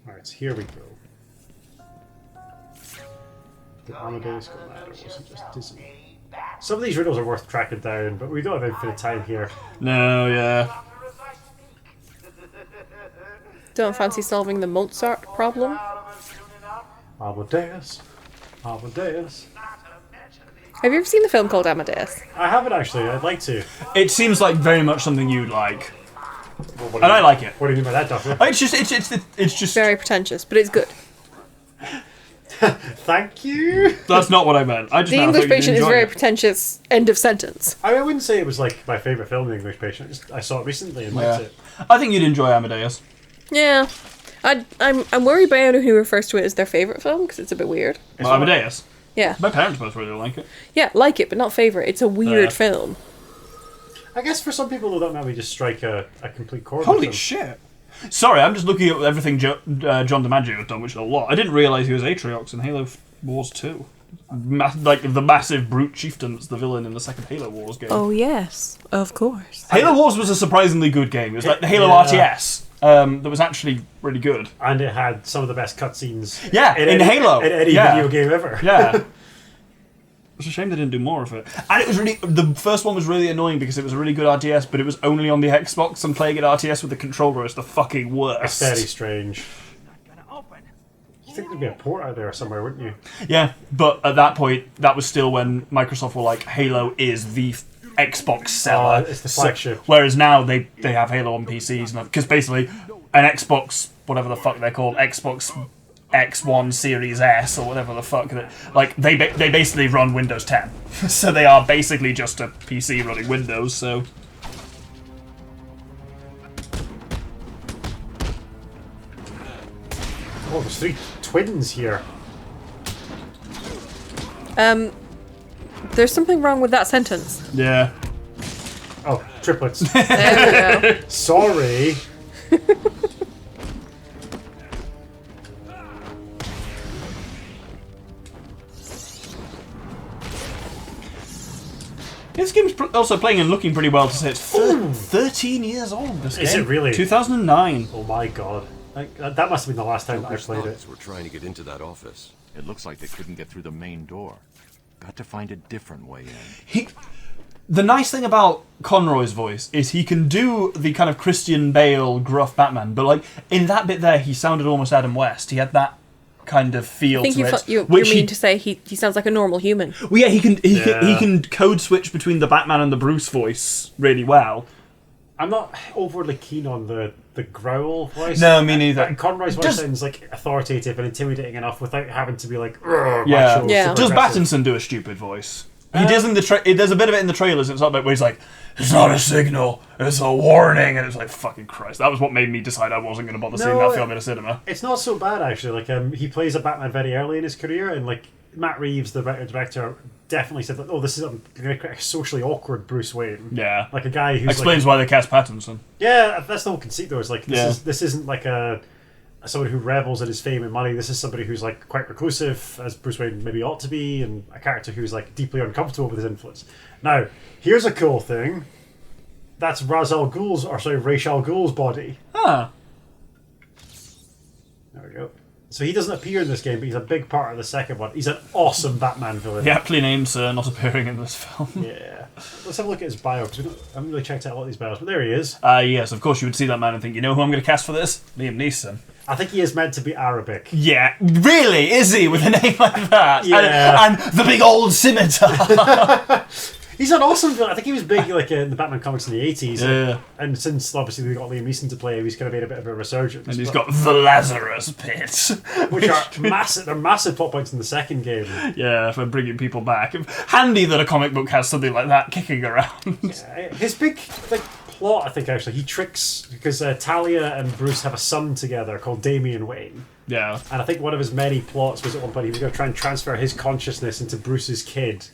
Alright, so here we go. Did Amadeus go mad or was it just dizzy? Some of these riddles are worth tracking down, but we don't have infinite time here. No, yeah. Don't fancy solving the Mozart problem? Amadeus. Amadeus. Have you ever seen the film called Amadeus? I haven't actually, I'd like to. It seems like very much something you'd like. Well, And I like it. What do you mean by that, Doctor? It's just... Very pretentious, but it's good. Thank you. That's not what I meant. I just The meant I English thought you'd Patient is enjoy very it. pretentious. End of sentence. I wouldn't say it was like my favourite film, The English Patient. I saw it recently and liked it. I think you'd enjoy Amadeus. Yeah. I'm worried by anyone who refers to it as their favourite film, because it's a bit weird. Well, Amadeus. Yeah. My parents both really like it. Yeah, like it, but not favourite. It's a weird film. I guess for some people, that maybe just strike a complete chord. Holy with them. shit. Sorry, I'm just looking at everything John DiMaggio has done, which is a lot. I didn't realise he was Atriox in Halo Wars 2. Like the massive brute chieftain that's the villain in the second Halo Wars game. Oh, yes. Of course. Halo Wars was a surprisingly good game. It was like the Halo RTS that was actually really good. And it had some of the best cutscenes in Halo. in any video game ever. Yeah. It's a shame they didn't do more of it. And it was really... The first one was really annoying because it was a really good RTS, but it was only on the Xbox, and playing at RTS with the controller is the fucking worst. It's very strange. You think there'd be a port out there somewhere, wouldn't you? Yeah, but at that point, that was still when Microsoft were like, Halo is the Xbox seller. It's the flagship. Whereas now they have Halo on PCs, because basically an Xbox, whatever the fuck they're called, Xbox X1 Series S or whatever the fuck, like they basically run Windows 10, so they are basically just a PC running Windows. So Oh, there's 3 twins here. There's something wrong with that sentence. yeah, Oh, triplets. There we go. Sorry. this game's also playing and looking pretty well to say it's 13 years old. This game. Is it really? 2009. Oh my god. Like, that must have been the last time that I played it. We're trying to get into that office. It looks like they couldn't get through the main door. Got to find a different way in. The nice thing about Conroy's voice is he can do the kind of Christian Bale gruff Batman, but like in that bit there, he sounded almost Adam West. He had that kind of feel I think to it. you mean to say he sounds like a normal human. Well, yeah, he can code switch between the Batman and the Bruce voice really well. I'm not overly keen on the growl voice. No, me neither. Conroy's voice Does- sounds like authoritative and intimidating enough without having to be like, Yeah. macho, Yeah. super Does aggressive. Battinson do a stupid voice? He does in the there's a bit of it in the trailers. It's not like where he's like, "It's not a signal, it's a warning," and it's like, "Fucking Christ!" That was what made me decide I wasn't going to bother seeing No, that film in a cinema. It's not so bad actually. Like he plays a Batman very early in his career, and like Matt Reeves, the director, definitely said that. Oh, this is going to create a socially awkward Bruce Wayne. Yeah, Like a guy who's explains like, why they cast Pattinson. Yeah, that's the whole conceit though. It's like Yeah. this isn't like somebody who revels in his fame and money. This is somebody who's like quite reclusive, as Bruce Wayne maybe ought to be, and a character who's like deeply uncomfortable with his influence. Now, here's a cool thing. That's Ra's al Ghul's body. Ah, There we go. So he doesn't appear in this game, but he's a big part of the second one. He's an awesome Batman villain. the aptly named Sir not appearing in this film. Yeah. Let's have a look at his bio, because I haven't really checked out a lot of these bios, but there he is. Yes, of course you would see that man and think, you know who I'm going to cast for this? Liam Neeson. I think he is meant to be Arabic. Yeah, really? Is he with a name like that? Yeah. And the big old scimitar. He's an awesome villain. I think he was big like in the Batman comics in the 80s. Yeah. And since obviously we got Liam Neeson to play him, he's kind of made a bit of a resurgence. And he's but- got the Lazarus Pit. which are massive. They're massive plot points in the second game. Yeah, for bringing people back. Handy that a comic book has something like that kicking around. His big plot, I think, actually, he tricks because Talia and Bruce have a son together called Damian Wayne. Yeah. And I think one of his many plots was at one point he was going to try and transfer his consciousness into Bruce's kid.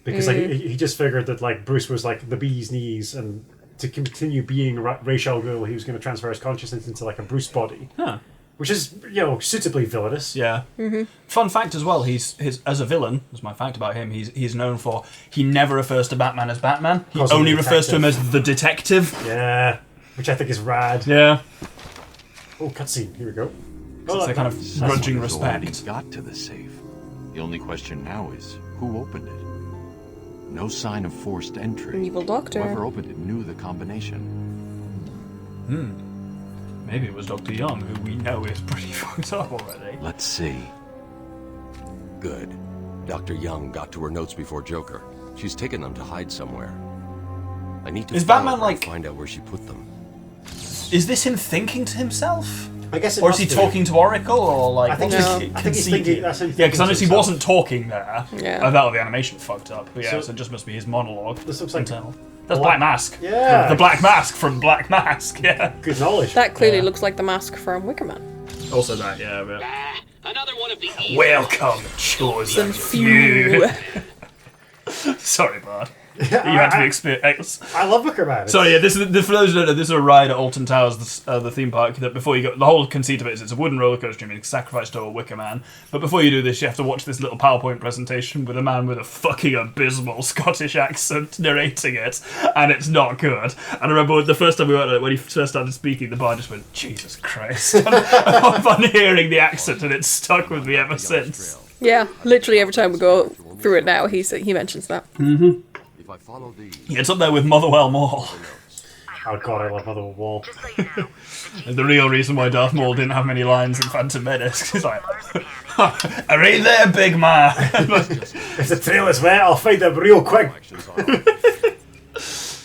Because like he just figured that like Bruce was like the bee's knees, and to continue being Ra's al Ghul, he was going to transfer his consciousness into like a Bruce body, which is suitably villainous. Yeah. Mm-hmm. Fun fact as well. He's as a villain. That's my fact about him. He's known for he never refers to Batman as Batman. He Calls him only the refers to him detective. as the detective. Yeah, which I think is rad. Yeah. Oh, cutscene. Here we go. It's a kind of grudging respect. Got to the safe. The only question now is who opened it. No sign of forced entry. Evil doctor. Whoever opened it knew the combination. Maybe it was Dr. Young, who we know is pretty fucked up already. Let's see. Good. Dr. Young got to her notes before Joker. She's taken them to hide somewhere. I need to Is follow Batman, her and like- find out where she put them. Is this him thinking to himself? I guess it Or is must he be. talking to Oracle, or like? I think what's he's- he I think he's conceding? thinking- that's him Yeah, because thinking to honestly, he himself. wasn't talking there. Yeah. That or the animation fucked up. But yeah, So- so it just must be his monologue. This looks like internal. That's Black- Black Mask. Yeah. The Black Mask from Black Mask. Yeah. Good knowledge. That clearly Yeah. looks like the mask from Wicker Man. Also that, yeah. But... Another one of the evil. Welcome, chosen Few. few. Sorry, Bard. You had to be experienced. I love Wicker Man. So yeah, this is for those who don't know, this is a ride at Alton Towers, the theme park. That before you go, the whole conceit of it is it's a wooden roller coaster. You sacrifice to a Wicker Man. But before you do this, you have to watch this little PowerPoint presentation with a man with a fucking abysmal Scottish accent narrating it, and it's not good. And I remember the first time we went, when he first started speaking, the bar just went, "Jesus Christ!" Upon hearing the accent, and it's stuck with me ever since. Yeah, literally every time we go through it now, he mentions that. If I follow these, Yeah, it's up there with Motherwell Mall. Oh god, I love Mother Wall. And the real reason why Darth Maul didn't have many lines in Phantom Menace is like, "Are you there, big man?" If the trail is wet, I'll find them real quick.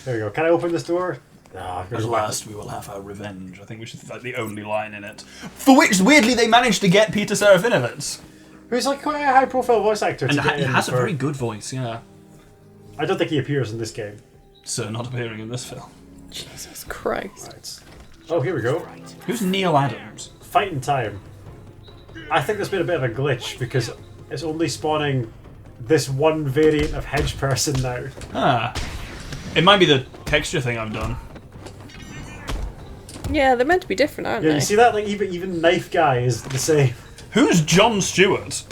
There we go. Can I open this door? Ah, At last we will have our revenge. I think which is like the only line in it. For which, weirdly, they managed to get Peter Serafinovich. Who's like quite a high-profile voice actor. And to get he in has a for- very good voice, yeah. I don't think he appears in this game. So not appearing in this film. Jesus Christ. Right. Oh, here we go. Who's Neil Adams? Fighting time. I think there's been a bit of a glitch because it's only spawning this one variant of hedge person now. Ah. It might be the texture thing I've done. Yeah, they're meant to be different, aren't Yeah, they? you see that? Like even Knife Guy is the same. Who's Jon Stewart?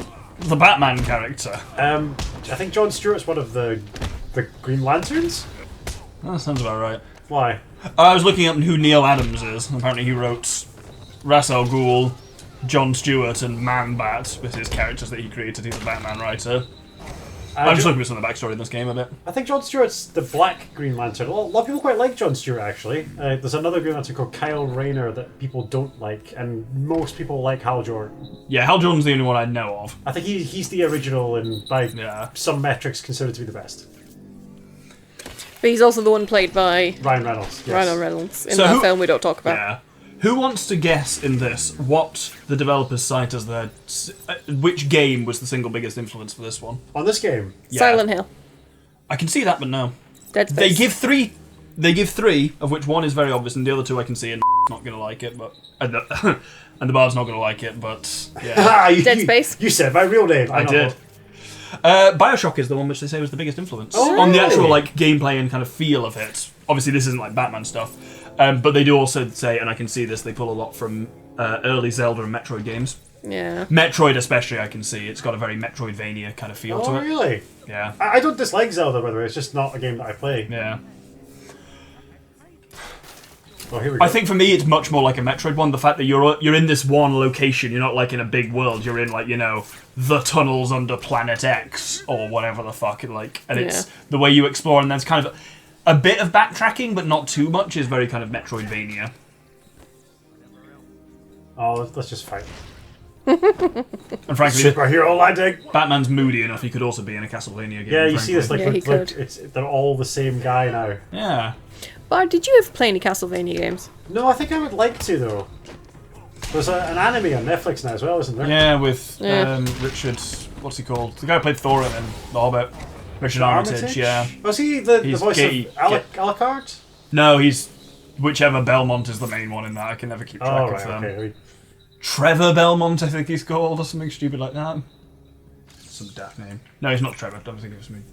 The Batman character. I think Jon Stewart's one of the Green Lanterns. That sounds about right. Why? I was looking up who Neil Adams is. Apparently he wrote Ra's al Ghul, Jon Stewart, and Man-Bat with his characters that he created. He's a Batman writer. I'm just looking at some of the backstory in this game a bit. I think Jon Stewart's the Black Green Lantern. A lot of people quite like Jon Stewart, actually. There's another Green Lantern called Kyle Rayner that people don't like, and most people like Hal Jordan. Yeah, Hal Jordan's the only one I know of. I think he's the original and by Yeah. some metrics considered to be the best. But he's also the one played by Ryan Reynolds. Yes. Ryan Reynolds in So that who- film we don't talk about. Yeah. Who wants to guess in this what the developers cite as their... which game was the single biggest influence for this one? On this game, Yeah. Silent Hill. I can see that, but no. Dead Space. They give three, of which one is very obvious, and the other two I can see, and not going to like it, but... And the Bard's not going to like it, but... Yeah. Dead Space. You said my real name. I know. did. Bioshock is the one which they say was the biggest influence Oh, on the really? actual like gameplay and kind of feel of it. Obviously, this isn't like Batman stuff, but they do also say, and I can see this, they pull a lot from early Zelda and Metroid games. Yeah. Metroid, especially, I can see it's got a very Metroidvania kind of feel Oh, to it. really? Yeah, I don't dislike Zelda, by the way. It's just not a game that I play. yeah. Oh, here we go. I think for me, it's much more like a Metroid one. The fact that you're in this one location, you're not like in a big world. You're in like the tunnels under Planet X or whatever the fuck. Like, and it's the way you explore, and there's kind of a bit of backtracking, but not too much. Is very kind of Metroidvania. Oh, let's just fight. And frankly, Superhero landing. Batman's moody enough. He could also be in a Castlevania game. Yeah, you frankly. see this like, Yeah, he look, could. they're all the same guy now. Yeah. Bard, did you ever play any Castlevania games? No, I think I would like to though. There's an anime on Netflix now as well, isn't there? Yeah, with Yeah. Richard. What's he called? The guy who played Thorin in The Hobbit. Richard Armitage. Yeah. Was he the He's voice gay- of Alucard? No, he's whichever Belmont is the main one in that. I can never keep track Oh, of right, them. okay. Trevor Belmont, I think he's called, or something stupid like that. Some daft name. No, he's not Trevor. Don't think of something.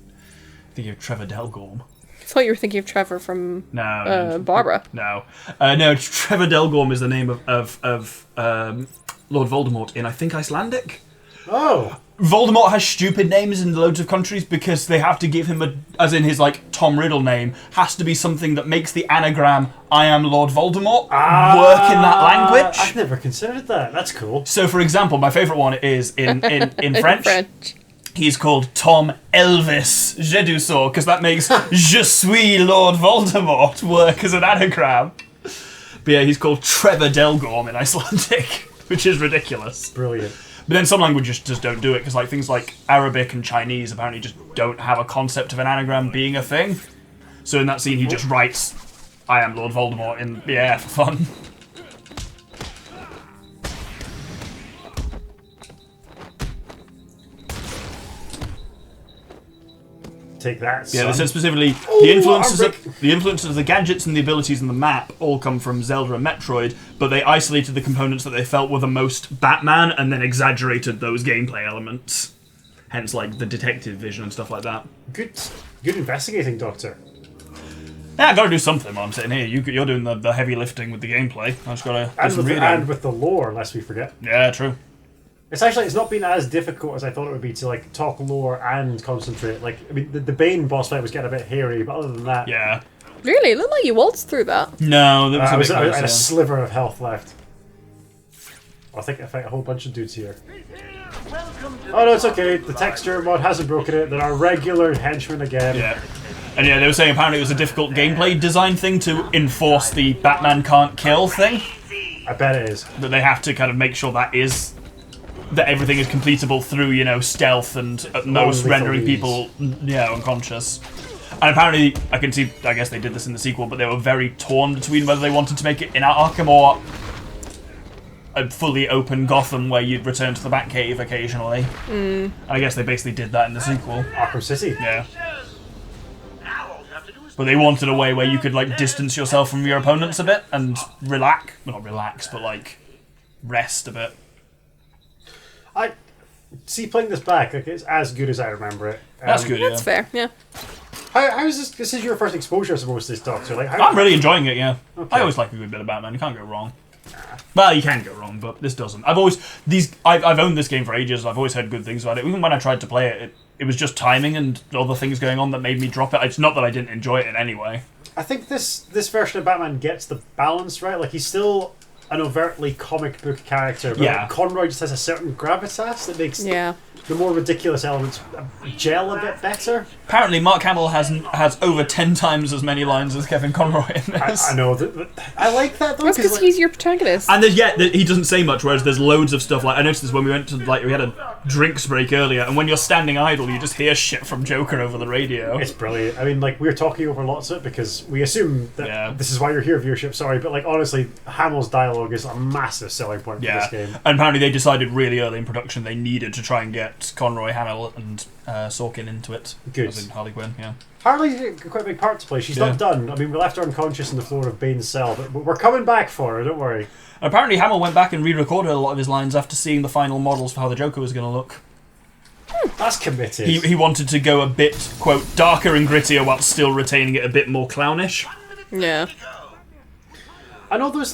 Thinking of Trevor Delgorm. I thought you were thinking of Trevor from No. Barbara. No. No, Trevor Delgorm is the name of Lord Voldemort in, I think, Icelandic. Oh, Voldemort has stupid names in loads of countries because they have to give him as in his like Tom Riddle name has to be something that makes the anagram "I am Lord Voldemort" work in that language. I've never considered that. That's cool. So, for example, my favourite one is in French. He's called Tom Elvis Jedusor because that makes "Je suis Lord Voldemort" work as an anagram. But yeah, he's called Trevor Delgorm in Icelandic, which is ridiculous. Brilliant. But then some languages just don't do it, because like things like Arabic and Chinese apparently just don't have a concept of an anagram being a thing. So in that scene he just writes, "I am Lord Voldemort" in the air for fun. Take that, son. Yeah, they said specifically the influences of the gadgets and the abilities in the map all come from Zelda and Metroid, but they isolated the components that they felt were the most Batman and then exaggerated those gameplay elements. Hence, like, the detective vision and stuff like that. Good investigating, Doctor. Yeah, I gotta do something while I'm sitting here. You're doing the heavy lifting with the gameplay. I just gotta do some reading. And with the lore, lest we forget. Yeah, true. It's not been as difficult as I thought it would be to like talk lore and concentrate. Like, I mean, the Bane boss fight was getting a bit hairy, but other than that, Yeah. Really? It looked like you waltzed through that. No, there was a bit I close, had yeah. a sliver of health left. I think I fight a whole bunch of dudes here. Oh no, it's okay. The texture mod hasn't broken it. There are regular henchmen again. Yeah. And yeah, they were saying apparently it was a difficult gameplay design thing to enforce the Batman can't kill thing. I bet it is. That they have to kind of make sure that everything is completable through, stealth and at most rendering people, unconscious. And apparently, I guess they did this in the sequel, but they were very torn between whether they wanted to make it in Arkham or a fully open Gotham where you'd return to the Batcave occasionally. And I guess they basically did that in the sequel. Arkham City. Yeah. But they wanted a way where you could, distance yourself from your opponents a bit and relax. Well, not relax, but, rest a bit. I see playing this back, it's as good as I remember it. That's good, yeah. That's fair, yeah. How is this? This is your first exposure, I suppose, to this Doctor. I'm really enjoying it, yeah. Okay. I always like a good bit of Batman. You can't go wrong. Well, you can go wrong, but this doesn't. I've owned this game for ages. I've always heard good things about it. Even when I tried to play it, it was just timing and other things going on that made me drop it. It's not that I didn't enjoy it in any way. I think this version of Batman gets the balance right. He's still an overtly comic book character, but Conroy just has a certain gravitas that makes the more ridiculous elements gel a bit better. Apparently, Mark Hamill has over 10 times as many lines as Kevin Conroy in this. I know. I like that, though. That's because he's your protagonist. And he doesn't say much, whereas there's loads of stuff. I noticed this when we went to, we had a drinks break earlier, and when you're standing idle, you just hear shit from Joker over the radio. It's brilliant. I mean, we're talking over lots of it because we assume that this is why you're here, viewership, sorry, but, honestly, Hamill's dialogue is a massive selling point for this game. And apparently they decided really early in production they needed to try and get Conroy, Hamill, and Sorkin into it. Good. As in Harley Quinn, yeah. Harley's quite a big part to play. She's not done. I mean, we left her unconscious on the floor of Bane's cell, but we're coming back for her, don't worry. Apparently Hamill went back and re-recorded a lot of his lines after seeing the final models for how the Joker was going to look. That's committed. He wanted to go a bit, quote, darker and grittier while still retaining it a bit more clownish. Yeah. I know there's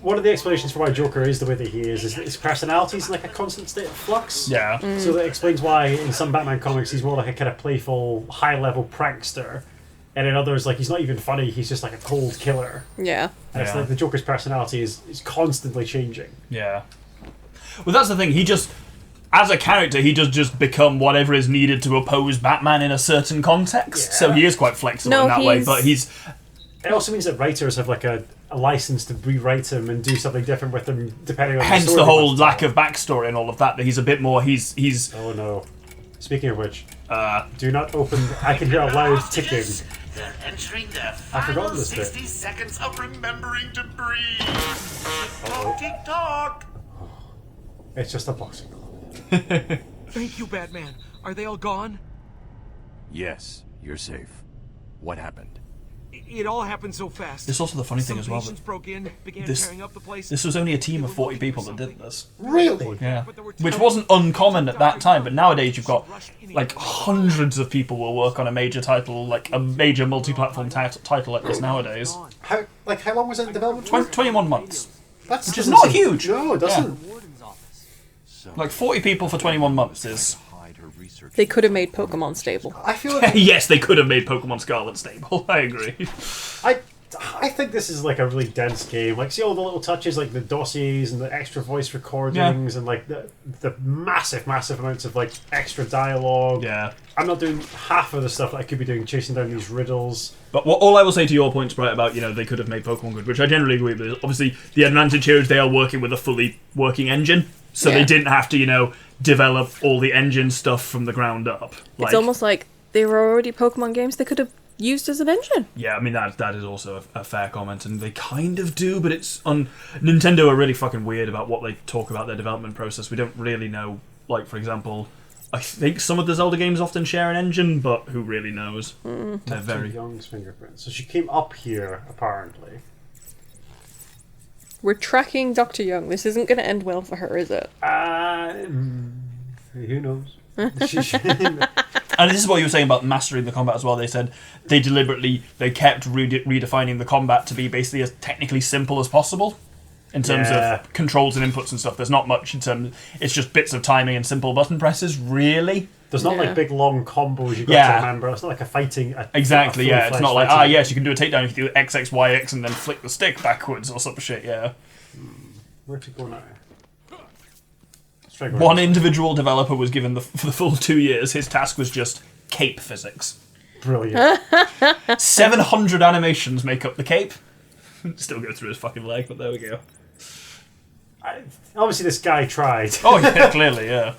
one of the explanations for why Joker is the way that he is that his personality is in a constant state of flux. Yeah. So that explains why in some Batman comics he's more like a kind of playful, high-level prankster. And in others, he's not even funny, he's just a cold killer. Yeah. And it's the Joker's personality is constantly changing. Yeah. Well, that's the thing, he just... As a character, he does just become whatever is needed to oppose Batman in a certain context. Yeah. So he is quite flexible in that way, but he's... It also means that writers have a license to rewrite him and do something different with him depending on hence the story. The whole lack of backstory and all of that he's a bit more... He's... Oh no. Speaking of which, do not open... I can hear a loud ticking. They're entering their I forgot final this bit. 60 seconds of remembering to breathe. Tick tock. It's just a boxing. Thank you, Batman. Are they all gone? Yes, you're safe. What happened? It all happened so fast. This is also the funny thing as well. Broke in, began tearing up the place. This was only a team of 40 people that did this. Really? Yeah. Which wasn't uncommon at that time, but nowadays you've got hundreds of people will work on a major title, a major multi-platform title like this nowadays. How long was it in development? 21 months. Which is not huge. No, it doesn't. So Like 40 people for 21 months is. hide her research. They could have made Pokemon stable. I feel like Yes, they could have made Pokemon Scarlet stable. I agree. I think this is like a really dense game. Like, see all the little touches, like the dossiers and the extra voice recordings, and like the massive amounts of like extra dialogue. Yeah. I'm not doing half of the stuff that I could be doing, chasing down these riddles. But all I will say to your point, Sprite, about, they could have made Pokemon good, which I generally agree with, is obviously the advantage here is they are working with a fully working engine, so they didn't have to, develop all the engine stuff from the ground up. It's almost like they were already Pokemon games they could have used as an engine. Yeah, I mean, that is also a fair comment, and they kind of do, but it's on... Nintendo are really fucking weird about what they talk about their development process. We don't really know, like, for example... I think some of the Zelda games often share an engine, but who really knows? They're very... Young's fingerprints. So she came up here, apparently. We're tracking Dr. Young. This isn't going to end well for her, is it? Who knows? And this is what you were saying about mastering the combat as well. They said they kept redefining the combat to be basically as technically simple as possible in terms of controls and inputs and stuff. There's not much in terms... It's just bits of timing and simple button presses, really. There's not like big long combos you've got to remember. It's not like a fighting... Exactly, yeah. It's not like, yes, you can do a takedown if you do X, X, Y, X and then flick the stick backwards or some shit, yeah. Where to go now? One individual developer was given for the full 2 years, his task was just cape physics. Brilliant. 700 animations make up the cape. Still go through his fucking leg, but there we go. Obviously this guy tried. Oh yeah, clearly, yeah.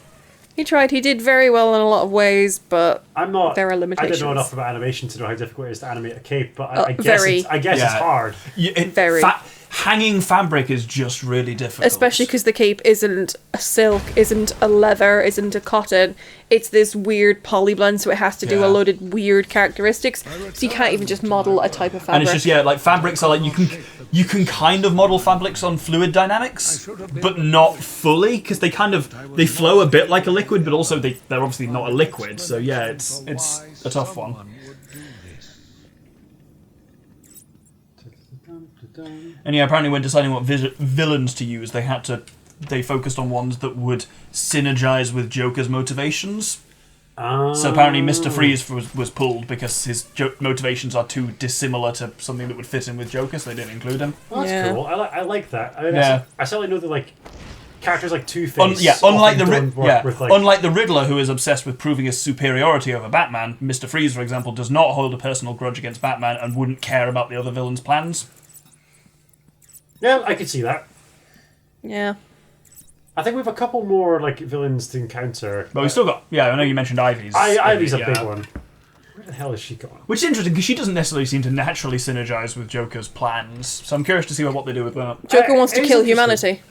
He tried. He did very well in a lot of ways, but there are limitations. I don't know enough about animation to know how difficult it is to animate a cape, but I guess it's hard. Very. Hanging fabric is just really difficult. Especially because the cape isn't a silk, isn't a leather, isn't a cotton. It's this weird polyblend, so it has to do a load of weird characteristics. So you can't even just model a type of fabric. And it's just, like fabrics are like, you can kind of model fabrics on fluid dynamics, but not fully, because they flow a bit like a liquid, but also they're obviously not a liquid. So yeah, it's a tough one. And yeah, apparently when deciding what villains to use, they focused on ones that would synergize with Joker's motivations. So apparently Mr. Freeze was pulled because his motivations are too dissimilar to something that would fit in with Joker, so they didn't include him. Well, that's cool. I like that. I mean, I certainly know that characters like Two-Face. Unlike the Riddler, who is obsessed with proving his superiority over Batman, Mr. Freeze, for example, does not hold a personal grudge against Batman and wouldn't care about the other villain's plans. Yeah, I could see that. Yeah. I think we have a couple more villains to encounter. But we still got... Yeah, I know you mentioned Ivy's. Ivy's a big one. Where the hell is she going? Which is interesting, because she doesn't necessarily seem to naturally synergize with Joker's plans. So I'm curious to see what they do with that. Joker wants to kill humanity.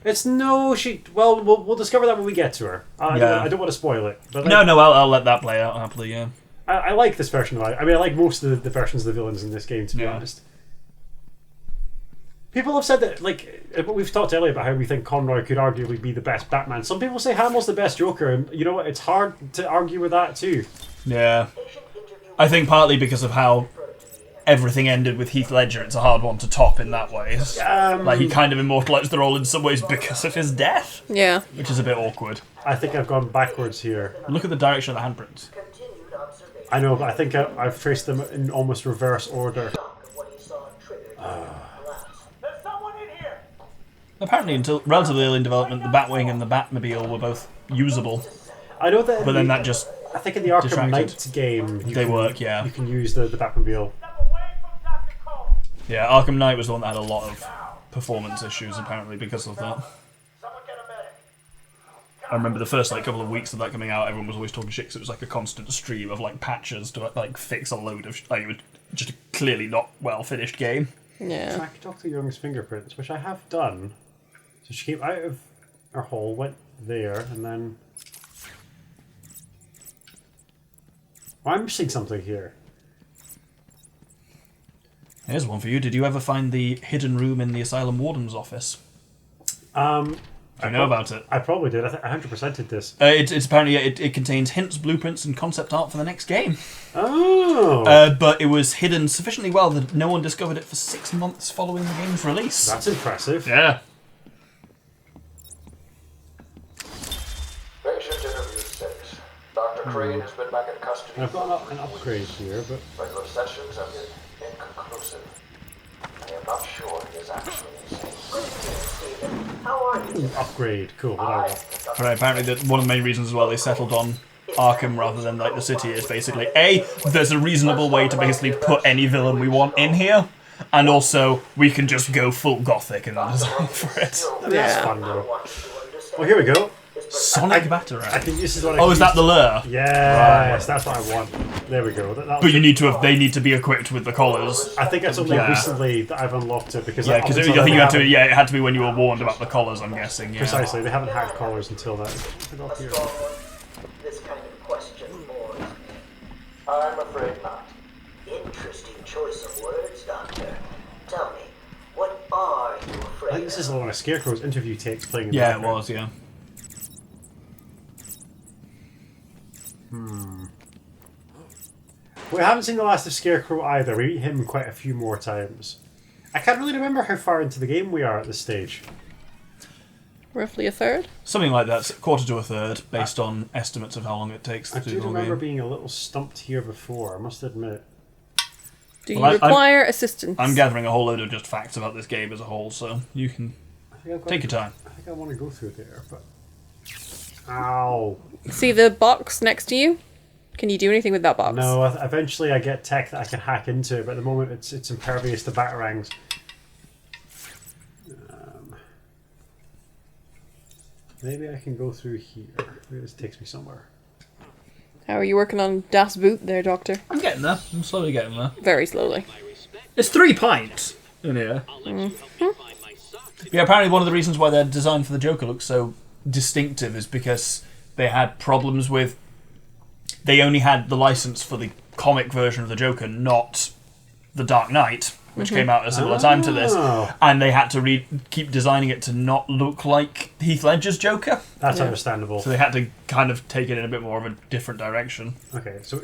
It's no... Well, we'll discover that when we get to her. I don't want to spoil it. But No, I'll let that play out happily, yeah. I like this version of Ivy. I mean, I like most of the versions of the villains in this game, to be honest. People have said that, we've talked earlier about how we think Conroy could arguably be the best Batman. Some people say Hamill's the best Joker, and you know what? It's hard to argue with that too. Yeah. I think partly because of how everything ended with Heath Ledger, it's a hard one to top in that way. He kind of immortalised the role in some ways because of his death. Yeah. Which is a bit awkward. I think I've gone backwards here. Look at the direction of the handprints. I know, but I think I've traced them in almost reverse order. Apparently, until relatively early in development, the Batwing and the Batmobile were both usable. I know that, but then that just I think in the Arkham Knight game, you can use the Batmobile. Yeah, Arkham Knight was the one that had a lot of performance issues apparently because of that. I remember the first couple of weeks of that coming out, everyone was always talking shit because it was a constant stream of patches to fix a load of it was just a clearly not well finished game. Yeah. Track Dr. Young's fingerprints, which I have done. So she came out of her hole, went there, and then... Oh, I'm missing something here. Here's one for you. Did you ever find the hidden room in the Asylum Warden's office? Do you know about it? I probably did. I 100% did this. It's apparently it contains hints, blueprints, and concept art for the next game. Oh. But it was hidden sufficiently well that no one discovered it for 6 months following the game's release. That's impressive. Yeah. Crane has been back in custody. I've got an upgrade here, but Regular sessions have been inconclusive. I am not sure he is actually insane. How are you? upgrade. Cool. Whatever. Right, apparently one of the main reasons as well they settled on Arkham rather than like the city is basically A, there's a reasonable way to basically put any villain we want in here, and also we can just go full gothic in the design for it. That's fun though. Well, here we go. Sonic Batarang. I think this is what I Oh, is that the lure? Yes, that's what I want. There we go. But you need to have, they need to be equipped with the collars. I think it's only recently that I've unlocked it because Yeah, because I think you had to. Yeah, it had to be when you were warned about the collars. I'm guessing. Yeah. Precisely, they haven't had collars until then. Up here. This kind of question bores me. I'm afraid not. Interesting choice of words, Doctor. Tell me, what are you afraid I think this is one of Scarecrow's interview tapes playing in the Yeah, it background. was. Yeah. We haven't seen the last of Scarecrow either. We meet him quite a few more times. I can't really remember how far into the game we are at this stage. Roughly a third? Something like that, quarter to a third, based on estimates of how long it takes to I do do the whole remember game. being a little stumped here before, I must admit. Do you Well, require assistance? I'm gathering a whole load of just facts about this game as a whole, so you can take your time. I think I want to go through there, but... Ow. See the box next to you? Can you do anything with that box? No, eventually I get tech that I can hack into, but at the moment it's impervious to batarangs. Maybe I can go through here. Maybe this takes me somewhere. How are you working on Das Boot there, Doctor? I'm getting there. I'm slowly getting there. Very slowly. It's 3 pints in here. Yeah, apparently one of the reasons why their design for the Joker looks so distinctive is because they had problems with... They only had the license for the comic version of the Joker, not the Dark Knight, which came out at a similar time to this. And they had to keep designing it to not look like Heath Ledger's Joker. That's understandable. So they had to kind of take it in a bit more of a different direction. Okay, so